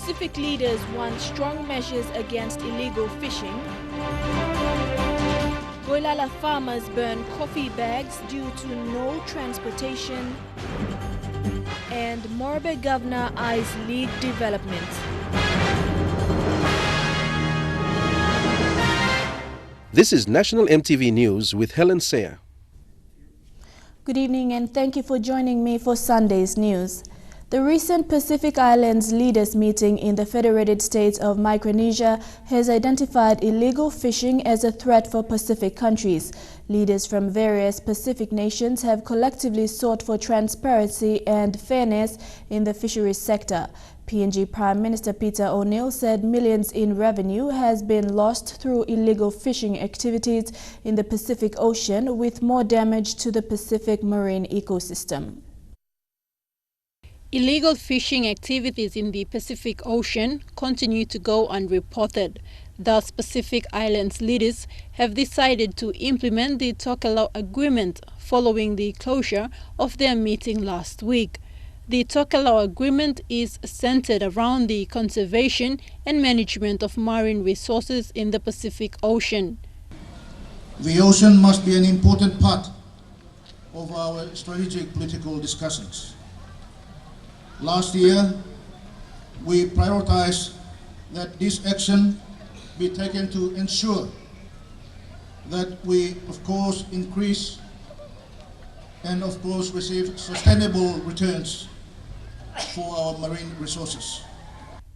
Pacific leaders want strong measures against illegal fishing. Goilala Farmers burn coffee bags due to no transportation. And Morobe Governor eyes league development. This is National EMTV News with Helen Sayer. Good evening and thank you for joining me for Sunday's news. The recent Pacific Islands leaders meeting in the Federated States of Micronesia has identified illegal fishing as a threat for Pacific countries. Leaders from various Pacific nations have collectively sought for transparency and fairness in the fisheries sector. PNG Prime Minister Peter O'Neill said millions in revenue has been lost through illegal fishing activities in the Pacific Ocean, with more damage to the Pacific marine ecosystem. Illegal fishing activities in the Pacific Ocean continue to go unreported. Thus, Pacific Islands leaders have decided to implement the Tokelau Agreement following the closure of their meeting last week. The Tokelau Agreement is centered around the conservation and management of marine resources in the Pacific Ocean. The ocean must be an important part of our strategic political discussions. Last year, we prioritized that this action be taken to ensure that we, of course, increase and, of course, receive sustainable returns for our marine resources.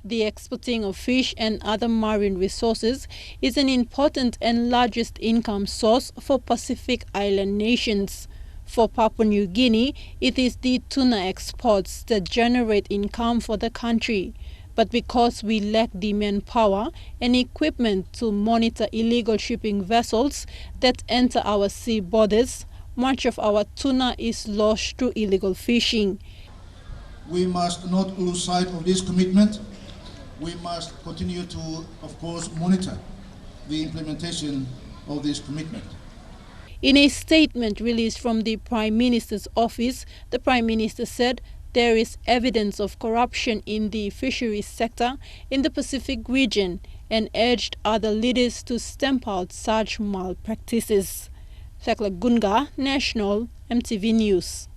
The exporting of fish and other marine resources is an important and largest income source for Pacific Island nations. For Papua New Guinea, it is the tuna exports that generate income for the country. But because we lack the manpower and equipment to monitor illegal shipping vessels that enter our sea borders, much of our tuna is lost through illegal fishing. We must not lose sight of this commitment. We must continue to, of course, monitor the implementation of this commitment. In a statement released from the Prime Minister's office, the Prime Minister said there is evidence of corruption in the fisheries sector in the Pacific region and urged other leaders to stamp out such malpractices. Thakla Gunga, National EMTV News.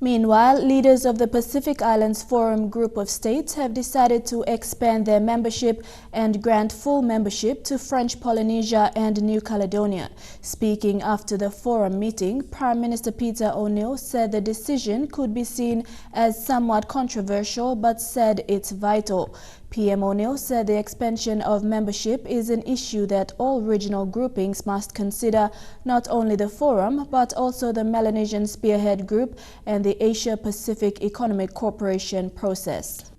Meanwhile, leaders of the Pacific Islands Forum group of states have decided to expand their membership and grant full membership to French Polynesia and New Caledonia. Speaking after the forum meeting, Prime Minister Peter O'Neill said the decision could be seen as somewhat controversial but said it's vital. PM O'Neill said the expansion of membership is an issue that all regional groupings must consider, not only the Forum, but also the Melanesian Spearhead Group and the Asia-Pacific Economic Cooperation process.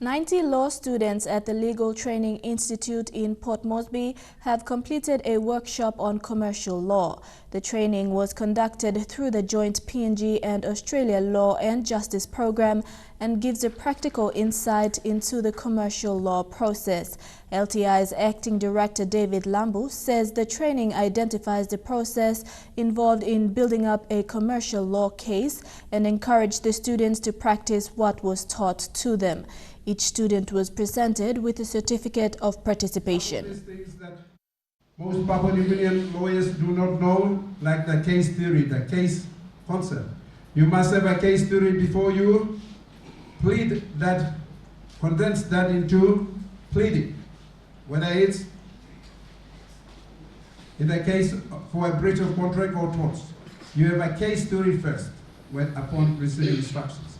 90 law students at the Legal Training Institute in Port Moresby have completed a workshop on commercial law. The training was conducted through the joint PNG and Australia Law and Justice program and gives a practical insight into the commercial law process. LTI's Acting Director David Lambu says the training identifies the process involved in building up a commercial law case and encouraged the students to practice what was taught to them. Each student was presented with a certificate of participation. Things that most Papua New Guinean lawyers do not know, like the case theory, the case concept. You must have a case theory before you plead that, condense that into pleading, whether it's in the case for a breach of contract or torts. You have a case theory first upon receiving instructions.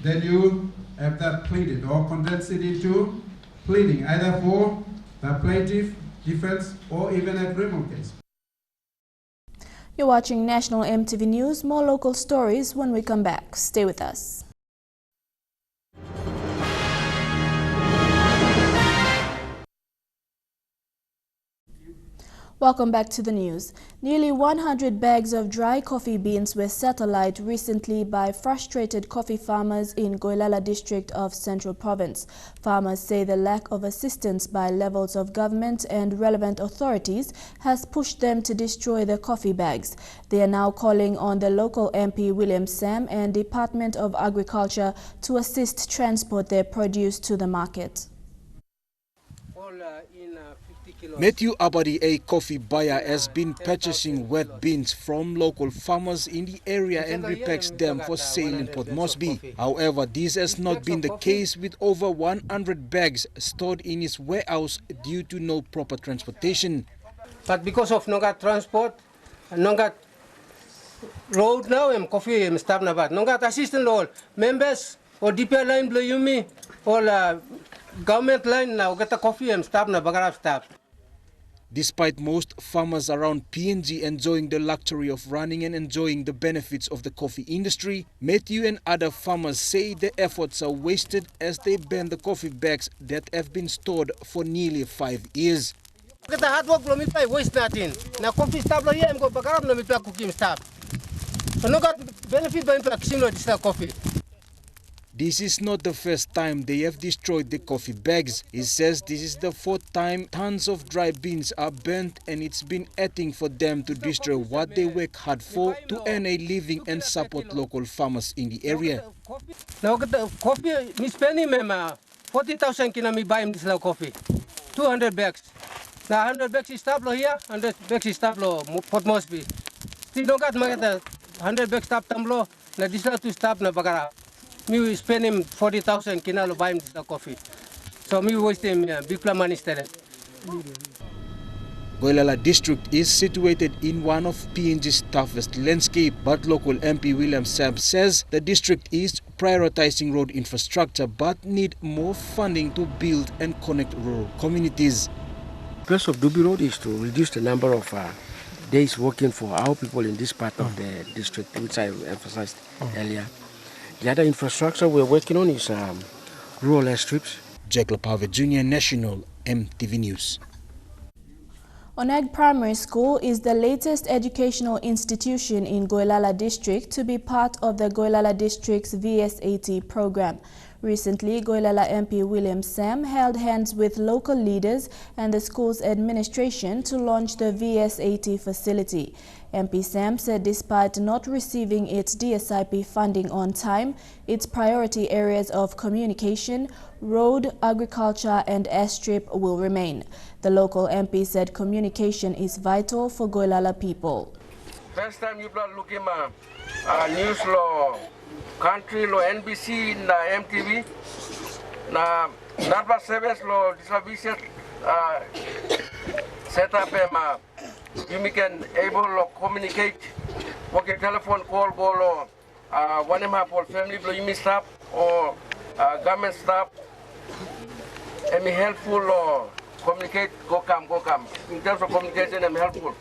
Then you have that pleaded or condense it into pleading, either for the plaintiff, defense, or even a criminal case. You're watching National EMTV News. More local stories when we come back. Stay with us. Welcome back to the news. Nearly 100 bags of dry coffee beans were set alight recently by frustrated coffee farmers in Goilala district of Central Province. Farmers say the lack of assistance by levels of government and relevant authorities has pushed them to destroy the coffee bags. They are now calling on the local MP William Sam and Department of Agriculture to assist transport their produce to the market. Matthew Abadi, a coffee buyer, has been purchasing wet beans from local farmers in the area and repacks them for sale in Port Moresby. However, this has not been the case with over 100 bags stored in his warehouse due to no proper transportation. But because of no transport, no road now, coffee stop na bat. No assistant all members or DP line blow you me or government line now get a coffee stop na bagara stop. Despite most farmers around PNG enjoying the luxury of running and enjoying the benefits of the coffee industry, Matthew and other farmers say the efforts are wasted as they ban the coffee bags that have been stored for nearly 5 years. Get the hard work me pay waste nothing. Now coffee stop here go bagarab no me pay cooking stop. So no got benefit by this coffee. This is not the first time they have destroyed the coffee bags. He says this is the 4th time tons of dry beans are burnt, and it's been adding for them to destroy what they work hard for to earn a living and support local farmers in the area. Now get the coffee, me spending 40,000 kina me buy this coffee. 200 bags. Now 100 bags is stable here, 100 bags is stable Port Moresby. Still don't got 100 bags stop tamlo. Na this to stop na bagara. Me spend him 40,000 kina lo buy him this coffee. So me waste him big money instead. Goilala district is situated in one of PNG's toughest landscape, but local MP William Sam says the district is prioritizing road infrastructure but need more funding to build and connect rural communities. The purpose of Dubi Road is to reduce the number of days working for our people in this part of the district, which I emphasized earlier. The other infrastructure we're working on is rural airstrips. Jack Lapave Jr., National EMTV News. Oneg Primary School is the latest educational institution in Goilala District to be part of the Goilala District's VSAT program. Recently, Goilala MP William Sam held hands with local leaders and the school's administration to launch the VSAT facility. MP Sam said despite not receiving its DSIP funding on time, its priority areas of communication, road, agriculture and airstrip will remain. The local MP said communication is vital for Goilala people. First time you are looking at news law, country law, NBC, na EMTV, na Narva service law, distribution set up you can able to communicate, work telephone call, go one and a half for family, you staff or government staff, and be helpful or communicate, go come. In terms of communication, I'm helpful.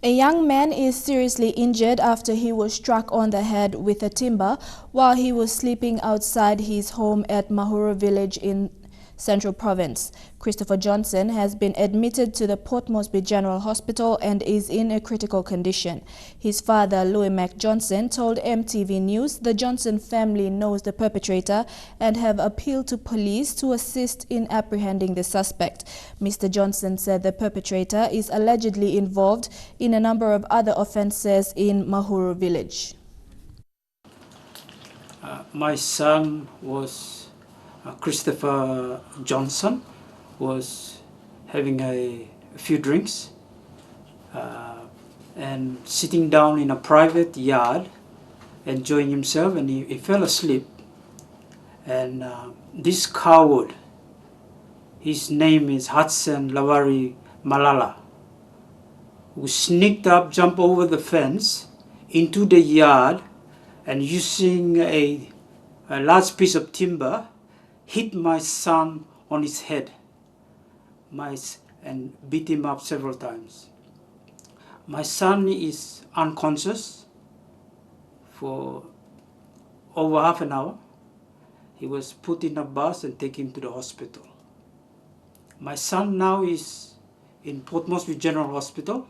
A young man is seriously injured after he was struck on the head with a timber while he was sleeping outside his home at Mahuro village in Central Province. Christopher Johnson has been admitted to the Port Moresby General Hospital and is in a critical condition. His father, Louis Mac Johnson, told MTV News the Johnson family knows the perpetrator and have appealed to police to assist in apprehending the suspect. Mr. Johnson said the perpetrator is allegedly involved in a number of other offences in Mahuro village. My son was Christopher Johnson was having a few drinks and sitting down in a private yard enjoying himself, and he fell asleep, and this coward, his name is Hudson Lawari Malala, who sneaked up, jumped over the fence into the yard and using a large piece of timber hit my son on his head and beat him up several times. My son is unconscious for over half an hour. He was put in a bus and taken to the hospital. My son now is in Port Moresby General Hospital.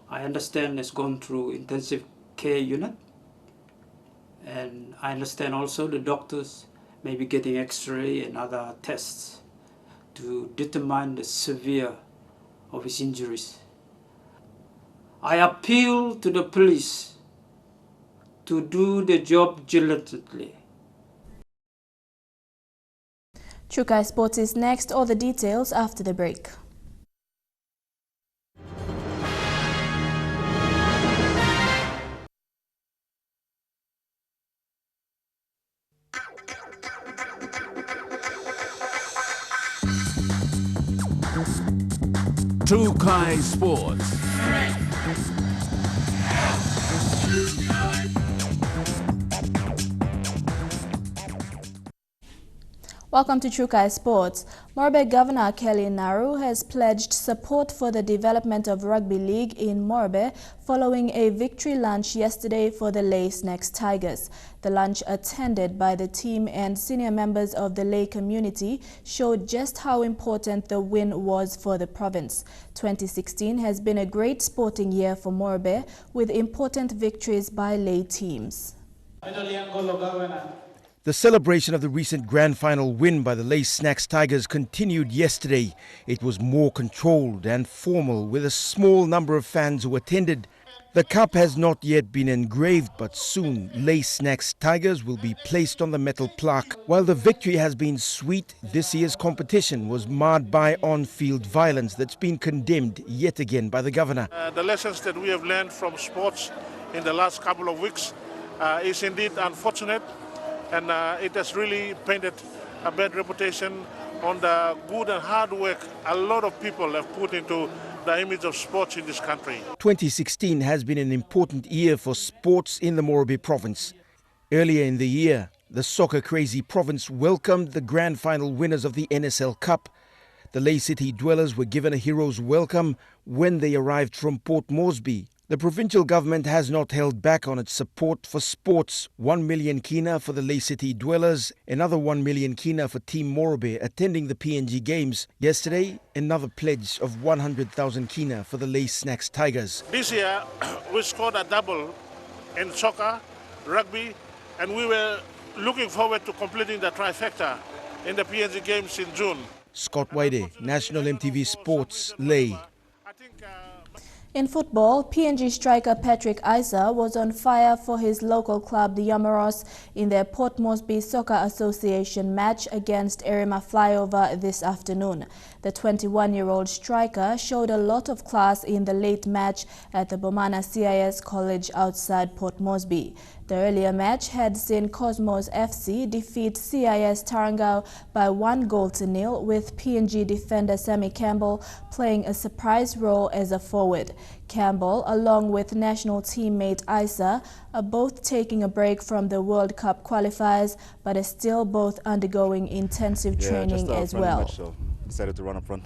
I understand it's gone through intensive care unit. And I understand also the doctors may be getting X-ray and other tests to determine the severe of his injuries. I appeal to the police to do the job diligently. Chuchi Sports is next. All the details after the break. Chuchi Sports. Welcome to Chuchi Sports. Morobe Governor Kelly Naru has pledged support for the development of rugby league in Morobe following a victory lunch yesterday for the Lay Snakes Tigers. The lunch, attended by the team and senior members of the Lay community, showed just how important the win was for the province. 2016 has been a great sporting year for Morobe, with important victories by Lay teams. The celebration of the recent grand final win by the Lay Snakes Tigers continued yesterday. It was more controlled and formal, with a small number of fans who attended. The cup has not yet been engraved, but soon Lay Snakes Tigers will be placed on the metal plaque. While the victory has been sweet, this year's competition was marred by on-field violence that's been condemned yet again by the governor. The lessons that we have learned from sports in the last couple of weeks is indeed unfortunate. And it has really painted a bad reputation on the good and hard work a lot of people have put into the image of sports in this country. 2016 has been an important year for sports in the Morobe province. Earlier in the year, the soccer-crazy province welcomed the grand final winners of the NSL Cup. The Lay City dwellers were given a hero's welcome when they arrived from Port Moresby. The provincial government has not held back on its support for sports. 1 million kina for the Lay City dwellers, another 1 million kina for Team Morobe attending the PNG Games. Yesterday, another pledge of 100,000 kina for the Lay Snakes Tigers. This year, we scored a double in soccer, rugby, and we were looking forward to completing the trifecta in the PNG Games in June. Scott Waide, National MTV Sports, Lay. In football, PNG striker Patrick Isa was on fire for his local club, the Yamaros, in their Port Moresby Soccer Association match against Erima Flyover this afternoon. The 21-year-old striker showed a lot of class in the late match at the Bomana CIS College outside Port Moresby. The earlier match had seen Cosmos FC defeat CIS Tarangao by 1-0, with PNG defender Sammy Campbell playing a surprise role as a forward. Campbell, along with national teammate Isa, are both taking a break from the World Cup qualifiers, but are still both undergoing intensive training as well. Match, so decided to run up front.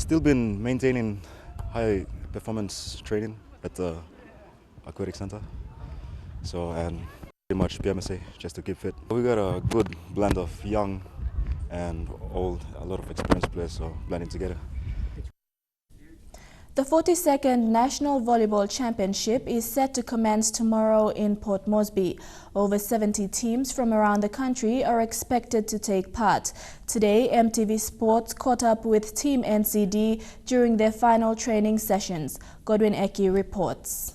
Still been maintaining high performance training at the aquatic center. So, and pretty much PMSA just to keep fit. We got a good blend of young and old, a lot of experienced players, so blending together. The 42nd National Volleyball Championship is set to commence tomorrow in Port Moresby. Over 70 teams from around the country are expected to take part. Today, MTV Sports caught up with Team NCD during their final training sessions. Godwin Eki reports.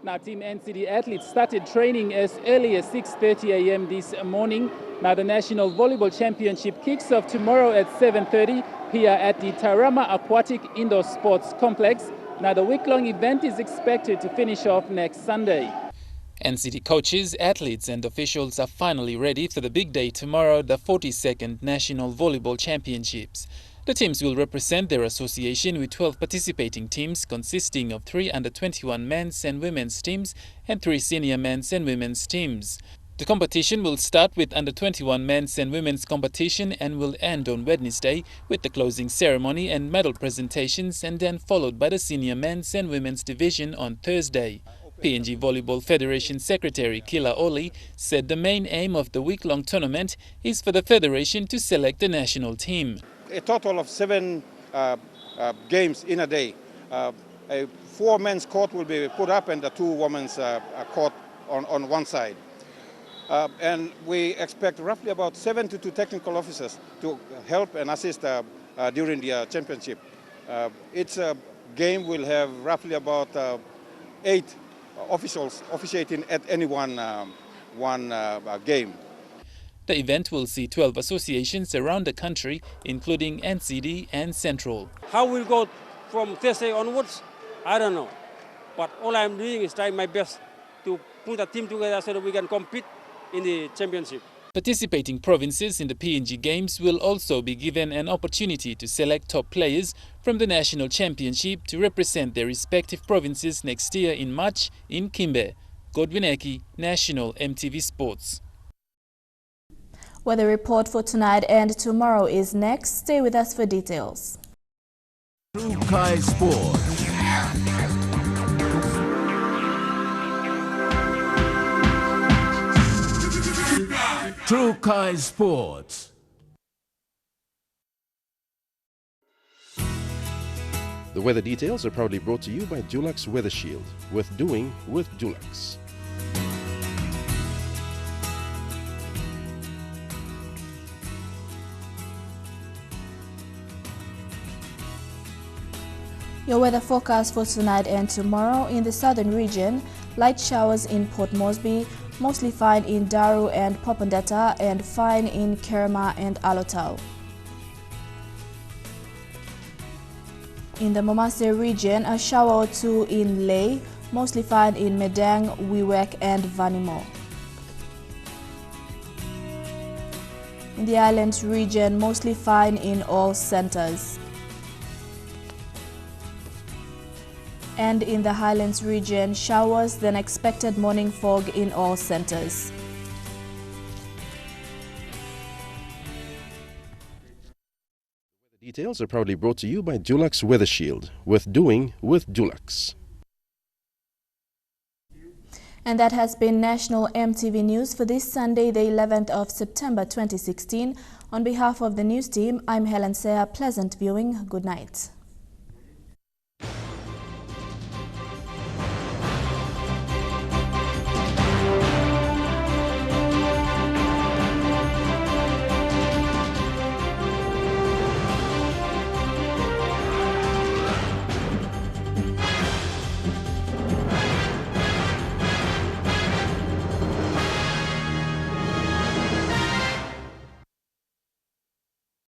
Now, Team NCD athletes started training as early as 6:30 a.m. this morning. Now, the National Volleyball Championship kicks off tomorrow at 7:30 here at the Tairama Aquatic Indoor Sports Complex. Now, the week-long event is expected to finish off next Sunday. NCD coaches, athletes and officials are finally ready for the big day tomorrow, the 42nd National Volleyball Championships. The teams will represent their association with 12 participating teams consisting of 3 under-21 men's and women's teams and 3 senior men's and women's teams. The competition will start with under-21 men's and women's competition and will end on Wednesday with the closing ceremony and medal presentations, and then followed by the senior men's and women's division on Thursday. PNG Volleyball Federation Secretary Kila Oli said the main aim of the week-long tournament is for the federation to select the national team. a total of 7 games in a day. A 4 men's court will be put up and the 2 women's court on one side. And we expect roughly about 72 technical officers to help and assist during the championship. Each game will have roughly about 8 officials officiating at any one game. The event will see 12 associations around the country, including NCD and Central. How we'll go from Thursday onwards, I don't know. But all I'm doing is trying my best to put a team together so that we can compete in the championship. Participating provinces in the PNG Games will also be given an opportunity to select top players from the national championship to represent their respective provinces next year in March in Kimbe. Godwin Eki, National EMTV Sports. Weather report for tonight and tomorrow is next. Stay with us for details. Chuchi Sports. Chuchi Sports. The weather details are proudly brought to you by Dulux Weather Shield. Worth doing with Dulux. Your weather forecast for tonight and tomorrow: in the southern region, light showers in Port Moresby, mostly fine in Daru and Popondetta, and fine in Kerma and Alotau. In the Momase region, a shower or 2 in Ley, mostly fine in Medang, Wewak and Vanimo. In the islands region, mostly fine in all centers. And in the Highlands region, showers, then expected morning fog in all centers. The details are proudly brought to you by Dulux Weather Shield. Worth doing with Dulux. And that has been National EMTV News for this Sunday, the 11th of September 2016. On behalf of the news team, I'm Helen Sea. Pleasant viewing. Good night.